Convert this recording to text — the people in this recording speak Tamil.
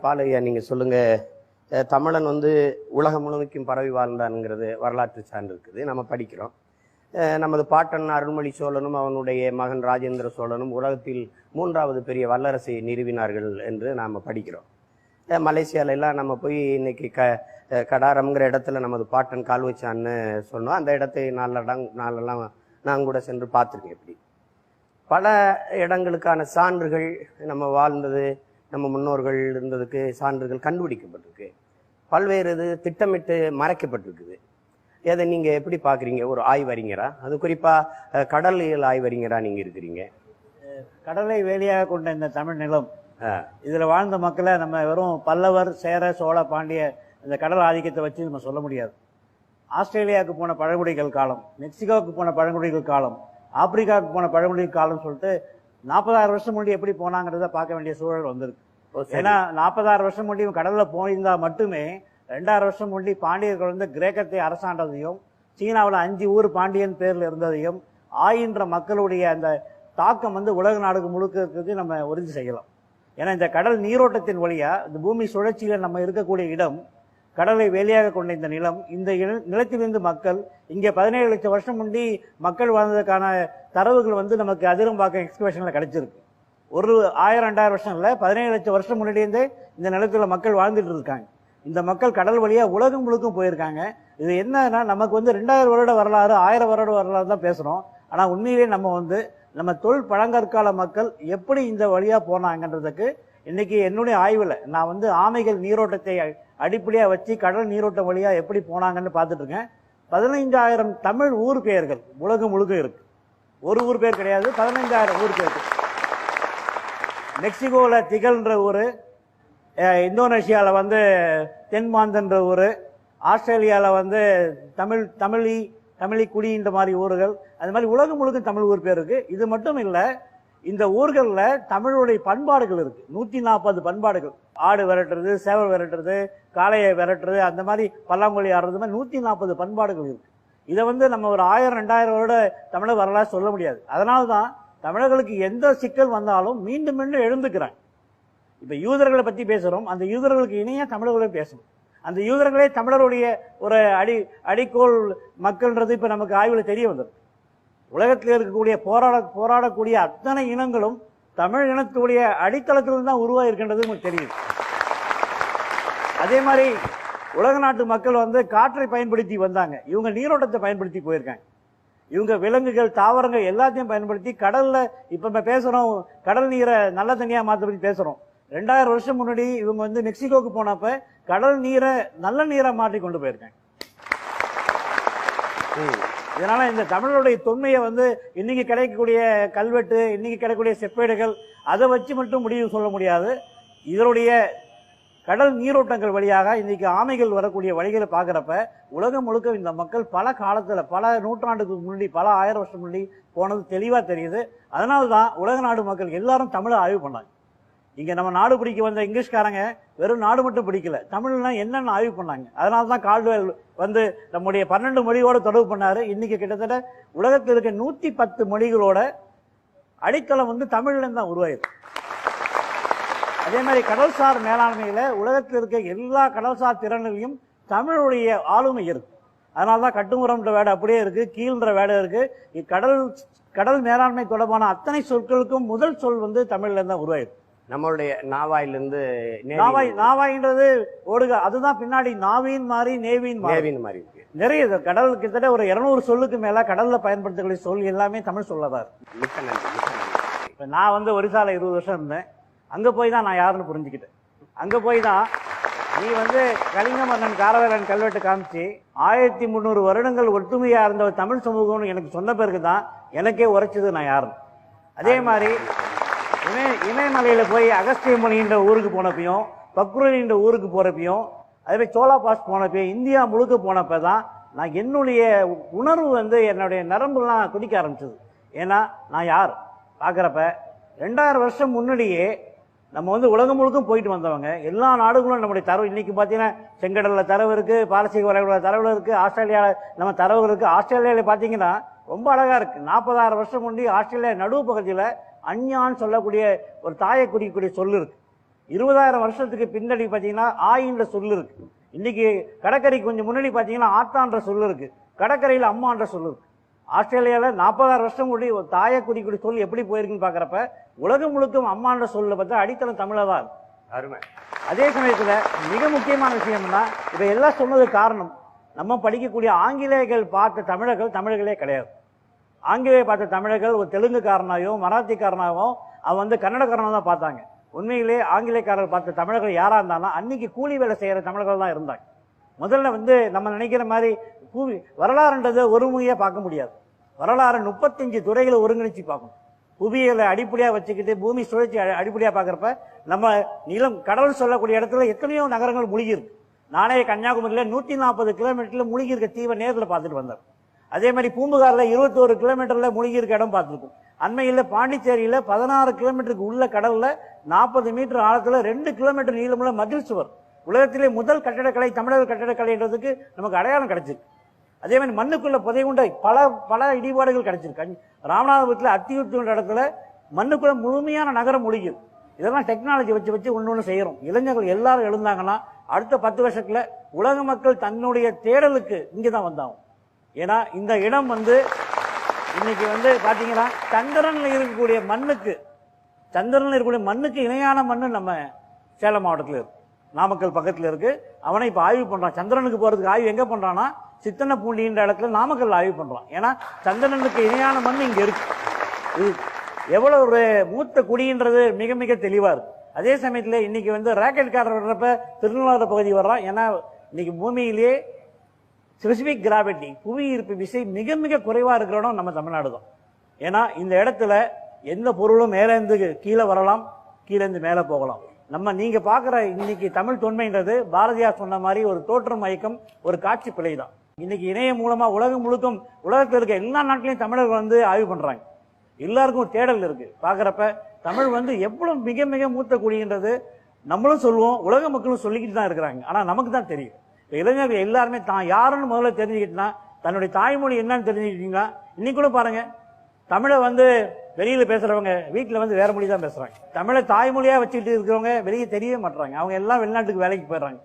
பாலையா நீங்கள் சொல்லுங்கள். தமிழன் உலகம் முழுமைக்கும் பரவி வாழ்ந்தான்ங்கிறது வரலாற்று சான்று இருக்குது, நம்ம படிக்கிறோம். நமது பாட்டன் அருள்மொழி சோழனும் அவனுடைய மகன் ராஜேந்திர சோழனும் உலகத்தில் 3வது பெரிய வல்லரசை நிறுவினார்கள் என்று நாம் படிக்கிறோம். மலேசியாலெல்லாம் நம்ம போய் இன்னைக்கு கடாரம்ங்கிற இடத்துல நமது பாட்டன் கால் வச்சான்னு சொன்னோம். அந்த இடத்தை நாளெல்லாம் நான் கூட சென்று பார்த்துருக்கேன். எப்படி பல இடங்களுக்கான சான்றுகள் நம்ம வாழ்ந்தது, நம்ம முன்னோர்கள் இருந்ததுக்கு சான்றுகள் கண்டுபிடிக்கப்பட்டிருக்கு. பல்வேறு இது திட்டமிட்டு மறைக்கப்பட்டிருக்குது. அதை நீங்கள் எப்படி பார்க்குறீங்க? ஒரு ஆய்வறிஞரா, அது குறிப்பாக கடலியல் ஆய்வறிஞரா நீங்கள் இருக்கிறீங்க. கடலை வேலியாக கொண்ட இந்த தமிழ் நிலம், இதில் வாழ்ந்த மக்களை நம்ம வெறும் பல்லவர், சேர, சோழ, பாண்டிய இந்த கடல் ஆதிக்கத்தை வச்சு நம்ம சொல்ல முடியாது. ஆஸ்திரேலியாவுக்கு போன பழங்குடிகள் காலம், மெக்சிகோவுக்கு போன பழங்குடிகள் காலம், ஆப்பிரிக்காவுக்கு போன பழங்குடிகள் காலம் சொல்லிட்டு 40,000 வருஷம் முன்னாடி எப்படி போனாங்கிறத பார்க்க வேண்டிய சூழல் வந்திருக்கு. ஏன்னா 40,000 வருஷம் முன்னாடி கடலில் போயிருந்தா மட்டுமே 2000 வருஷம் முன்னாடி பாண்டியர்கள் கிரேக்கத்தை அரசாண்டதையும், சீனாவில் 5 ஊர் பாண்டியன் பேரில் இருந்ததையும், ஆயின்ற மக்களுடைய அந்த தாக்கம் உலக நாடுக்கு முழுக்க இருக்கிறது நம்ம உறுதி செய்யலாம். ஏன்னா இந்த கடல் நீரோட்டத்தின் வழியா இந்த பூமி சுழற்சியில் நம்ம இருக்கக்கூடிய இடம், கடலை வேலியாக கொண்ட இந்த நிலம், இந்த நிலத்திலிருந்து மக்கள் இங்கே 17 லட்சம் வருஷம் முன்னாடி மக்கள் வாழ்ந்ததுக்கான தரவுகள் நமக்கு அதிரம்பாக்கம் எக்ஸ்கவேஷன்ல கிடைச்சிருக்கு. ஒரு 1000-2000 வருஷம் இல்லை, 17 லட்சம் வருஷம் முன்னாடியே இந்த நிலத்துல மக்கள் வாழ்ந்துட்டு இருக்காங்க. இந்த மக்கள் கடல் வழியா உலகம் முழுக்கும் போயிருக்காங்க. இது என்னன்னா நமக்கு 2000 வருட வரலாறு, 1000 வருட வரலாறு தான் பேசுறோம். ஆனா உண்மையிலேயே நம்ம தொல் பழங்கற்கால மக்கள் எப்படி இந்த வழியா போனாங்கன்றதுக்கு இன்னைக்கு என்னுடைய ஆய்வுல நான் ஆமைகள் நீரோட்டத்தை அடிப்படையா வச்சு கடல் நீரோட்டம் வழியா எப்படி போனாங்கன்னு பார்த்துட்டு இருக்கேன். 15,000 தமிழ் ஊர் பெயர்கள் உலகம் முழுக்க இருக்கு. ஒரு ஊர் பேர் கிடையாது, 15,000 ஊர் பேர். மெக்சிகோல திகழ்ன்ற ஊரு, இந்தோனேஷியாவில் தென்மாந்தன்ற ஊர், ஆஸ்திரேலியாவில் தமிழி குடின்ற மாதிரி ஊர்கள், அது மாதிரி உலகம் முழுக்க தமிழ் ஊர் பேர் இருக்கு. இது மட்டும் இல்லை, இந்த ஊர்களில் தமிழுடைய பண்பாடுகள் இருக்கு. 140 பண்பாடுகள். ஆடு விரட்டுறது, சேவல் விரட்டுறது, காளையை விரட்டுறது, அந்த மாதிரி பல்லாங்குழி ஆடுறது மாதிரி 140 பண்பாடுகள் இருக்கு. இதை நம்ம ஒரு 1000-2000 வருட தமிழர் வரலாறு சொல்ல முடியாது. அதனால தான் தமிழர்களுக்கு எந்த சிக்கல் வந்தாலும் மீண்டும் மீண்டும் எழுந்துக்கிறாங்க. இப்ப யூதர்களை பத்தி பேசுறோம், அந்த யூதர்களுக்கு இணையா தமிழர்களே பேசணும். அந்த யூதர்களே தமிழருடைய ஒரு அடிக்கோள் மக்கள்ன்றது இப்ப நமக்கு ஆய்வுல தெரிய வந்தது. உலகத்தில் இருக்கக்கூடிய போராடக்கூடிய அத்தனை இனங்களும் தமிழ் இனத்துடைய அடித்தளத்திலிருந்து தான் உருவாயிருக்கின்றது உங்களுக்கு தெரியுது. அதே மாதிரி உலக நாட்டு மக்கள் காற்றை பயன்படுத்தி வந்தாங்க, இவங்க நீரோட்டத்தை பயன்படுத்தி போயிருக்காங்க. இவங்க விலங்குகள், தாவரங்கள் எல்லாத்தையும் பயன்படுத்தி கடல்ல இப்ப பேசுறோம், கடல் நீரை நல்ல தண்ணியா மாத்த பத்தி பேசுறோம். 2000 வருஷம் முன்னாடி இவங்க மெக்சிகோக்கு போனப்ப கடல் நீரை நல்ல நீரை மாற்றி கொண்டு போயிருக்காங்க. இதனால இந்த தமிழருடைய தொன்மையை இன்னைக்கு கிடைக்கக்கூடிய கல்வெட்டு, இன்னைக்கு கிடைக்கக்கூடிய செப்பேடுகள், அதை வச்சு மட்டும் முடிவு சொல்ல முடியாது. இதனுடைய கடல் நீரோட்டங்கள் வழியாக இன்னைக்கு ஆமைகள் வரக்கூடிய வழிகளை பார்க்குறப்ப உலகம் முழுக்க இந்த மக்கள் பல காலத்துல, பல நூற்றாண்டுக்கு முன்னாடி, பல 1000 வருஷம் முன்னாடி போனது தெளிவா தெரியுது. அதனால்தான் உலக நாடு மக்கள் எல்லாரும் தமிழை ஆய்வு பண்ணாங்க. இங்க நம்ம நாடு பிடிக்க வந்த இங்கிலீஷ்காரங்க வெறும் நாடு மட்டும் பிடிக்கல, தமிழ்னா என்னன்னு ஆய்வு பண்ணாங்க. அதனாலதான் கால்டுவெல் நம்முடைய 12 மொழியோட தொடர்பு பண்ணாரு. இன்னைக்கு கிட்டத்தட்ட உலகத்தில் இருக்க 110 மொழிகளோட அடித்தளம் தமிழ்ல இருந்து தான் உருவாயிருக்கு. அதே மாதிரி கடல்சார் மேலாண்மையில உலகத்தில் இருக்க எல்லா கடல்சார் திறனிலையும் தமிழுடைய ஆளுமை இருக்கு. அதனாலதான் கட்டுமுறம்ன்ற வேடை அப்படியே இருக்கு, கீழ்ன்ற வேடை இருக்கு. கடல் மேலாண்மை தொடர்பான அத்தனை சொற்களுக்கும் முதல் சொல் தமிழ்ல இருந்து தான் உருவாயிருக்கு. நம்மளுடைய நாவாயிலிருந்து நாவாயின்றது ஓடுக, அதுதான் பின்னாடி நாவின் மாறி நேவின் மாறி இருக்கு. நிறைய கடல் கிட்டத்தட்ட ஒரு 200 சொல்லுக்கு மேல கடல்ல பயன்படுத்தக்கூடிய சொல் எல்லாமே தமிழ் சொல்லதான் இருக்கு. இப்ப நான் ஒரிசால 20 வருஷம் இருந்தேன். அங்க போய் தான் நான் யாருன்னு புரிஞ்சுக்கிட்டேன். அங்க போய் தான் நீ கலிங்க மன்னன் காரவேலன் கல்வெட்டு காமிச்சு 1300 வருடங்கள் ஒற்றுமையா இருந்த ஒரு தமிழ் சமூகம்னு எனக்கு சொன்ன பிறகுதான் எனக்கே உரைச்சது நான் யாருன்னு. அதே மாதிரி இமயமலையில போய் அகஸ்தியமணின்ற ஊருக்கு போனப்பையும், பக்ருன்ற ஊருக்கு போறப்பையும், அதே மாதிரி சோலா பாஸ் போனப்பையும், இந்தியா முழுக்க போனப்பதான் நான் என்னுடைய உணர்வு என்னுடைய நரம்புலாம் குடிக்க ஆரம்பிச்சது. ஏன்னா நான் யார் பாக்குறப்ப 2000 வருஷம் முன்னாடியே நம்ம உலகம் முழுக்கும் போயிட்டு வந்தவங்க. எல்லா நாடுகளும் நம்முடைய தரவு இன்னைக்கு பாத்தீங்கன்னா செங்கடல்ல தரவு இருக்கு, பாரசீக வளைகுடா தரவுல இருக்கு, ஆஸ்திரேலியாவில் நம்ம தரவு இருக்கு. ஆஸ்திரேலியாவில் பாத்தீங்கன்னா ரொம்ப அழகா இருக்கு. 40,000 வருஷம் முன்னாடி ஆஸ்திரேலியா நடுவு பகுதியில் அஞ்ஞான்னு சொல்லக்கூடிய ஒரு தாயை குறிக்கக்கூடிய சொல்லு இருக்கு. 20,000 வருஷத்துக்கு பின்னாடி பார்த்தீங்கன்னா ஆயின்ற சொல்லு இருக்கு. இன்னைக்கு கடற்கரைக்கு கொஞ்சம் முன்னாடி பார்த்தீங்கன்னா ஆத்தான்ற சொல்லு இருக்கு, கடற்கரையில் அம்மான்ற சொல்லு இருக்கு. ஆஸ்திரேலியாவில் 40,000 வருஷம் கூடி ஒரு தாயை குறிக்கூடிய சொல் எப்படி போயிருக்குன்னு பார்க்குறப்ப உலகம் முழுக்கும் அம்மான்ற சொல்ல பார்த்தா அடித்தளம் தமிழை தான். அருமை. அதே சமயத்தில் மிக முக்கியமான விஷயம்னா இதை எல்லாம் சொன்னதுக்கு காரணம் நம்ம படிக்கக்கூடிய ஆங்கிலேயர்கள் பார்த்த தமிழர்கள் தமிழர்களே கிடையாது. ஆங்கிலேய பார்த்த தமிழர்கள் ஒரு தெலுங்குக்காரனாகவும் மராத்திக்காரனாகவும் அவன் வந்து கன்னடக்காரனாக தான் பார்த்தாங்க. உண்மையிலே ஆங்கிலேயக்காரர்கள் பார்த்த தமிழர்கள் யாரா இருந்தாலும் அன்னைக்கு கூலி வேலை செய்யற தமிழர்கள் தான் இருந்தாங்க. முதல்ல வந்து நம்ம நினைக்கிற மாதிரி வரலாறுன்றதை ஒருமுறையா பார்க்க முடியாது. வரலாறு 35 துறைகளை ஒருங்கிணைச்சு பார்க்கணும். புவியியலை அடிப்படையா வச்சுக்கிட்டு பூமி சுழற்சி அடிப்படையா பார்க்கறப்ப நம்ம நிலம் கடல் சொல்லக்கூடிய இடத்துல எத்தனையோ நகரங்கள் முழுகி இருக்கு. நானே கன்னியாகுமரியில 140 கிலோமீட்டர்ல முழுகி இருக்க தீவை நேரில் பார்த்துட்டு வந்தேன். அதே மாதிரி பூம்புகார்ல 21 கிலோமீட்டர்ல முழுகி இருக்க இடம் பார்த்துருக்கும். அண்மையில் பாண்டிச்சேரியில 16 கிலோமீட்டருக்கு உள்ள கடல்ல 40 மீட்டர் ஆழத்துல 2 கிலோமீட்டர் நீளமுள்ள மதில் சுவர், உலகத்திலே முதல் கட்டடக்கலை தமிழர் கட்டடக்கலைன்றதுக்கு நமக்கு அடையாளம் கிடைச்சிருக்கு. அதே மாதிரி மண்ணுக்குள்ள புதை கொண்ட பல இடிபாடுகள் கிடைச்சிருக்கு. ராமநாதபுரத்தில் அத்தியூர்த்துன்ற இடத்துல மண்ணுக்குள்ள முழுமையான நகரம் முழுகிது. இதெல்லாம் டெக்னாலஜி வச்சு ஒன்று செய்யறோம். இளைஞர்கள் எல்லாரும் எழுந்தாங்கன்னா அடுத்த 10 வருஷத்துல உலக மக்கள் தன்னுடைய தேடலுக்கு இங்கதான் வந்தாங்க. ஏன்னா இந்த இடம் வந்து இன்னைக்கு வந்து பாத்தீங்கன்னா சந்திரன்ல இருக்கக்கூடிய மண்ணுக்கு இணையான மண்ணு நம்ம சேலம் மாவட்டத்தில் இருக்கு, நாமக்கல் பக்கத்துல இருக்கு. அவனை இப்ப ஆய்வு பண்றான். சந்திரனுக்கு போறதுக்கு ஆய்வு எங்க பண்றான்னா சித்தனப்பூண்டின்ற இடத்துல நாமக்கல் ஆய்வு பண்றான். ஏன்னா சந்திரனுக்கு இணையான மண் இங்க இருக்கு. இது எவ்வளவு ஒரு மூத்த குடின்றது மிக மிக தெளிவா இருக்கு. அதே சமயத்துல இன்னைக்கு வந்து ராக்கெட்காரர் வர்றப்ப திருநள்ளாறு பகுதி வர்றான். ஏன்னா இன்னைக்கு பூமியிலேயே ஸ்பெசிபிக் கிராவிட்டி புவி ஈர்ப்பு விசை மிக மிக குறைவா இருக்கிற இடம் நம்ம தமிழ்நாடு தான். ஏன்னா இந்த இடத்துல எந்த பொருளும் மேல இருந்து கீழே வரலாம், கீழே இருந்து மேல போகலாம். நீங்க பாக்குற இன்னைக்கு தமிழ் தொன்மைன்றது பாரதியார் சொன்ன மாதிரி ஒரு தோற்றம் மயக்கம், ஒரு காட்சி பிழை தான். இன்னைக்கு இணையம் மூலமா உலகம் முழுக்கும் உலகத்தில் இருக்க எல்லா நாட்டிலையும் தமிழர்கள் வந்து ஆய்வு பண்றாங்க. எல்லாருக்கும் தேடல் இருக்கு. பாக்குறப்ப தமிழ் வந்து எவ்வளவு மிக மிக மூத்த குடின்றது நம்மளும் சொல்லுவோம், உலக மக்களும் சொல்லிக்கிட்டு தான் இருக்கிறாங்க. ஆனா நமக்கு தான் தெரியும். இளைஞர்கள் எல்லாருமே தான் யாருன்னு முதல்ல தெரிஞ்சுக்கிட்டா, தன்னுடைய தாய்மொழி என்னன்னு தெரிஞ்சுக்கிட்டீங்கன்னா, இன்னைக்கு கூட பாருங்க தமிழை வந்து வெளியில பேசுறவங்க வீட்டுல வந்து வேற மொழி தான் பேசுறாங்க. தமிழை தாய்மொழியா வச்சுக்கிட்டு இருக்கிறவங்க வெளியே தெரியவே மாட்டாங்க. அவங்க எல்லாம் வெளிநாட்டுக்கு வேலைக்கு போயிடுறாங்க.